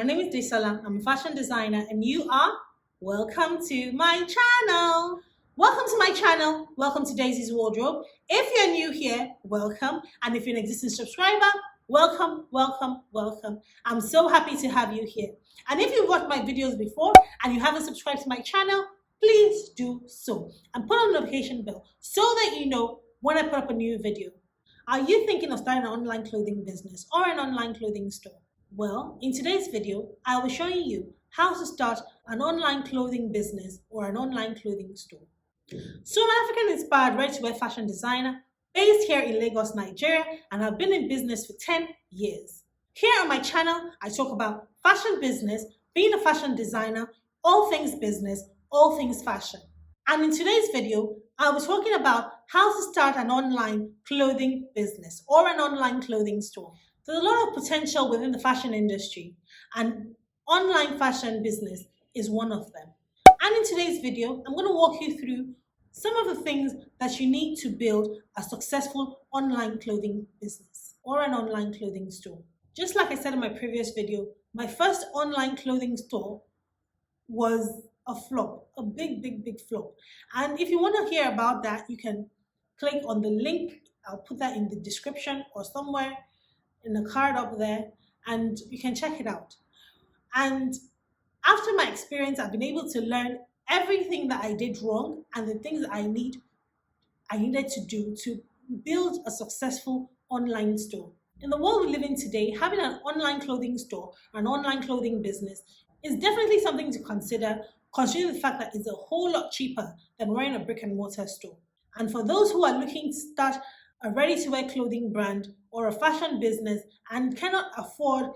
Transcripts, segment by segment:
name is Desola. I'm a fashion designer and you are welcome to my channel. Welcome to my channel. Welcome to Daisy's Wardrobe. If you're new here, welcome. And if you're an existing subscriber, welcome, welcome, welcome. I'm so happy to have you here. And if you've watched my videos before and you haven't subscribed to my channel, please do so. And put on the notification bell so that you know when I put up a new video. Are you thinking of starting an online clothing business or an online clothing store? Well, in today's video, I will show you how to start an online clothing business or an online clothing store. So I'm an African-inspired ready-to-wear fashion designer based here in Lagos, Nigeria, and I've been in business for 10 years. Here on my channel, I talk about fashion business, being a fashion designer, all things business, all things fashion. And in today's video, I was talking about how to start an online clothing business or an online clothing store. There's a lot of potential within the fashion industry, and online fashion business is one of them. And in today's video, I'm going to walk you through some of the things that you need to build a successful online clothing business or an online clothing store. Just like I said in my previous video, my first online clothing store was a flop, a big flop. And if you want to hear about that, you can click on the link. I'll put that in the description or somewhere in the card up there, and you can check it out. And after my experience, I've been able to learn everything that I did wrong and the things that I needed to do to build a successful online store. In the world we live in today, having an online clothing store, an online clothing business is definitely something to consider, considering the fact that it's a whole lot cheaper than running a brick and mortar store. And for those who are looking to start a ready-to-wear clothing brand or a fashion business and cannot afford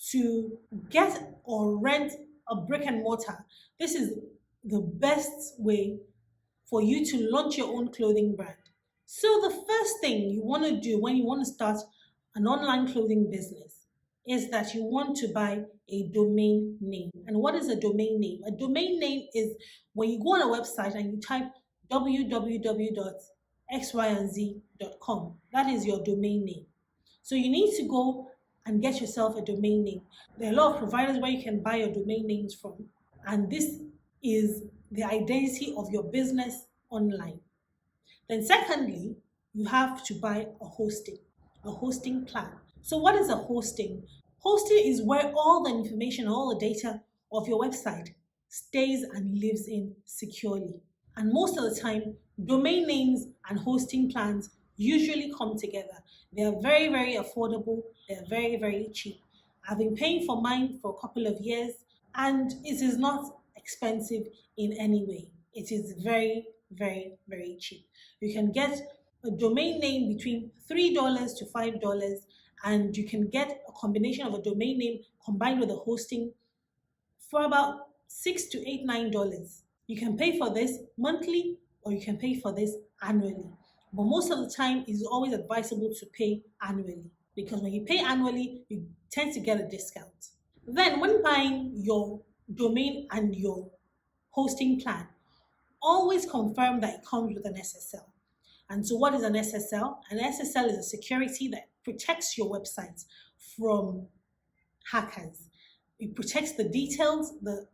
to get or rent a brick and mortar, this is the best way for you to launch your own clothing brand. So the first thing you want to do when you want to start an online clothing business is that you want to buy a domain name. And what is a domain name? A domain name is when you go on a website and you type www.xyandz.com. That is your domain name. So you need to go and get yourself a domain name. There are a lot of providers where you can buy your domain names from, and this is the identity of your business online. Then secondly, you have to buy a hosting plan. So what is a hosting? Hosting is where all the information, all the data of your website stays and lives in securely. And most of the time, domain names and hosting plans usually come together. They are very, very affordable. They're very, very cheap. I've been paying for mine for a couple of years, and it is not expensive in any way. It is very, very, very cheap. You can get a domain name between $3 to $5, and you can get a combination of a domain name combined with a hosting for about $6 to $8, $9. You can pay for this monthly or you can pay for this annually. But most of the time, it's always advisable to pay annually, because when you pay annually, you tend to get a discount. Then when buying your domain and your hosting plan, always confirm that it comes with an SSL. And so what is an SSL? An SSL is a security that protects your website from hackers. It protects the details, the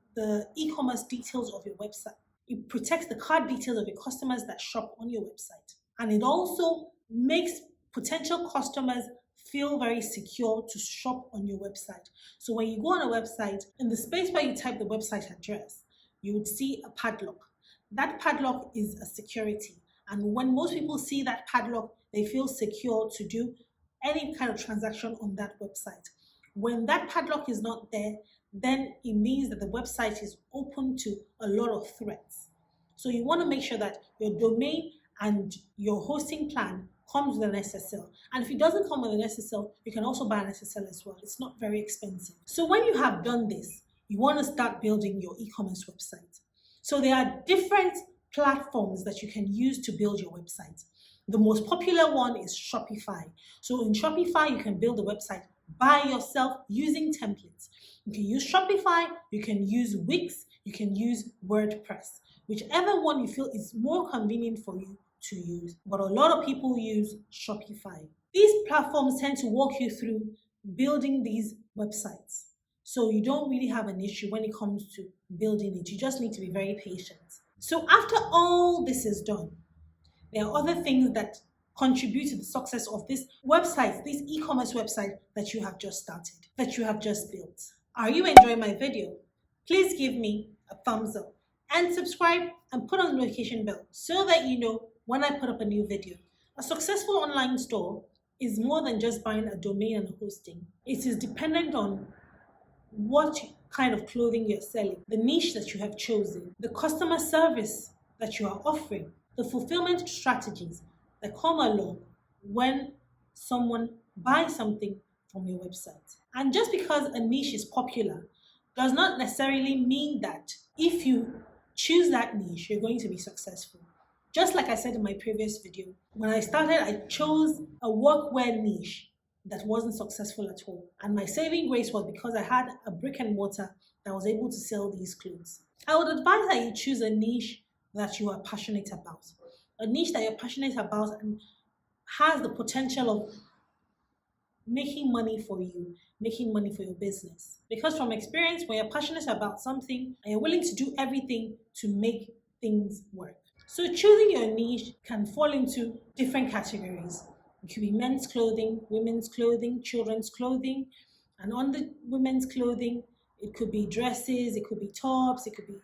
e-commerce details of your website. It protects the card details of your customers that shop on your website. And it also makes potential customers feel very secure to shop on your website. So when you go on a website, in the space where you type the website address, you would see a padlock. That padlock is a security. And when most people see that padlock, they feel secure to do any kind of transaction on that website. When that padlock is not there, then it means that the website is open to a lot of threats. So you want to make sure that your domain and your hosting plan comes with an SSL. And if it doesn't come with an SSL, you can also buy an SSL as well. It's not very expensive. So when you have done this, you want to start building your e-commerce website. So there are different platforms that you can use to build your website. The most popular one is Shopify. So in Shopify, you can build a website by yourself using templates. You can use Shopify, you can use Wix, you can use WordPress. Whichever one you feel is more convenient for you to use. But a lot of people use Shopify. These platforms tend to walk you through building these websites. So you don't really have an issue when it comes to building it. You just need to be very patient. So after all this is done, there are other things that contribute to the success of this website, this e-commerce website that you have just started, that you have just built. Are you enjoying my video? Please give me a thumbs up and subscribe and put on the notification bell so that you know when I put up a new video. A successful online store is more than just buying a domain and hosting. It is dependent on what kind of clothing you're selling, the niche that you have chosen, the customer service that you are offering, the fulfillment strategies that come along when someone buys something from your website. And just because a niche is popular does not necessarily mean that if you choose that niche, you're going to be successful. Just like I said in my previous video, when I started, I chose a workwear niche that wasn't successful at all. And my saving grace was because I had a brick and mortar that was able to sell these clothes. I would advise that you choose a niche that you are passionate about. A niche that you're passionate about and has the potential of making money for you, making money for your business. Because from experience, when you're passionate about something and you're willing to do everything to make things work. So choosing your niche can fall into different categories. It could be men's clothing, women's clothing, children's clothing, and under women's clothing, it could be dresses, it could be tops, it could be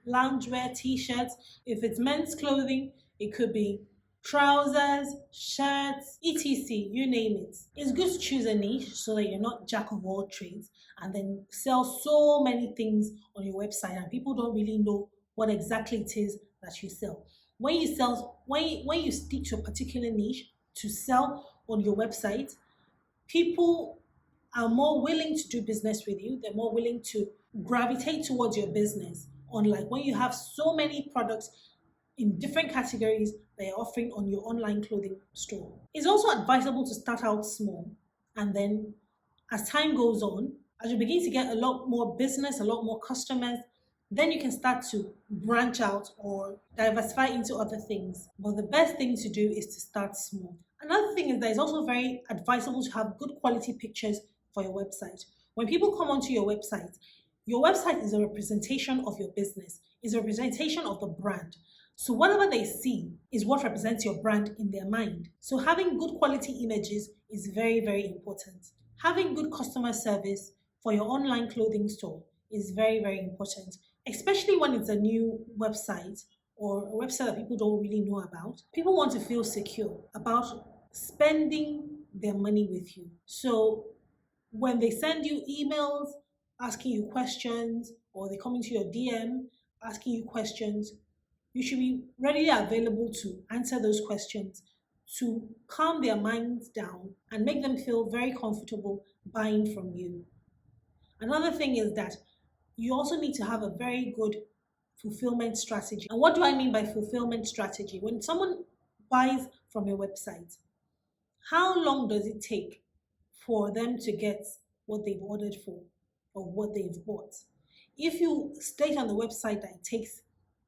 loungewear, t-shirts. If it's men's clothing, it could be trousers, shirts, etc. You name it. It's good to choose a niche so that you're not jack of all trades and then sell so many things on your website and people don't really know what exactly it is that you sell. When you stick to a particular niche to sell on your website, people are more willing to do business with you. They're more willing to gravitate towards your business. Unlike when you have so many products in different categories that you're offering on your online clothing store. It's also advisable to start out small, and then as time goes on, as you begin to get a lot more business, a lot more customers, then you can start to branch out or diversify into other things. But the best thing to do is to start small. Another thing is that it's also very advisable to have good quality pictures for your website. When people come onto your website is a representation of your business, is a representation of the brand. So whatever they see is what represents your brand in their mind. So having good quality images is very, very important. Having good customer service for your online clothing store is very, very important, especially when it's a new website or a website that people don't really know about. People want to feel secure about spending their money with you. So when they send you emails asking you questions or they come into your DM asking you questions, you should be readily available to answer those questions, to calm their minds down and make them feel very comfortable buying from you. Another thing is that you also need to have a very good fulfillment strategy. And what do I mean by fulfillment strategy? When someone buys from your website, how long does it take for them to get what they've ordered for or what they've bought? If you state on the website that it takes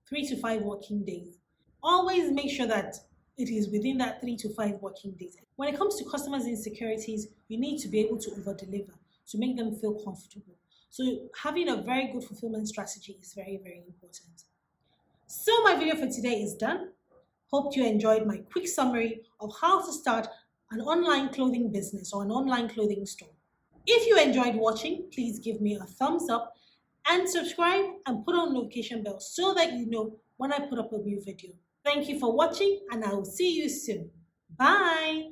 3 to 5 working days, always make sure that it is within that 3 to 5 working days. When it comes to customers' insecurities, you need to be able to over-deliver to make them feel comfortable. So having a very good fulfillment strategy is very, very important. So my video for today is done. Hope you enjoyed my quick summary of how to start an online clothing business or an online clothing store. If you enjoyed watching, please give me a thumbs up and subscribe and put on the notification bell so that you know when I put up a new video. Thank you for watching and I will see you soon. Bye.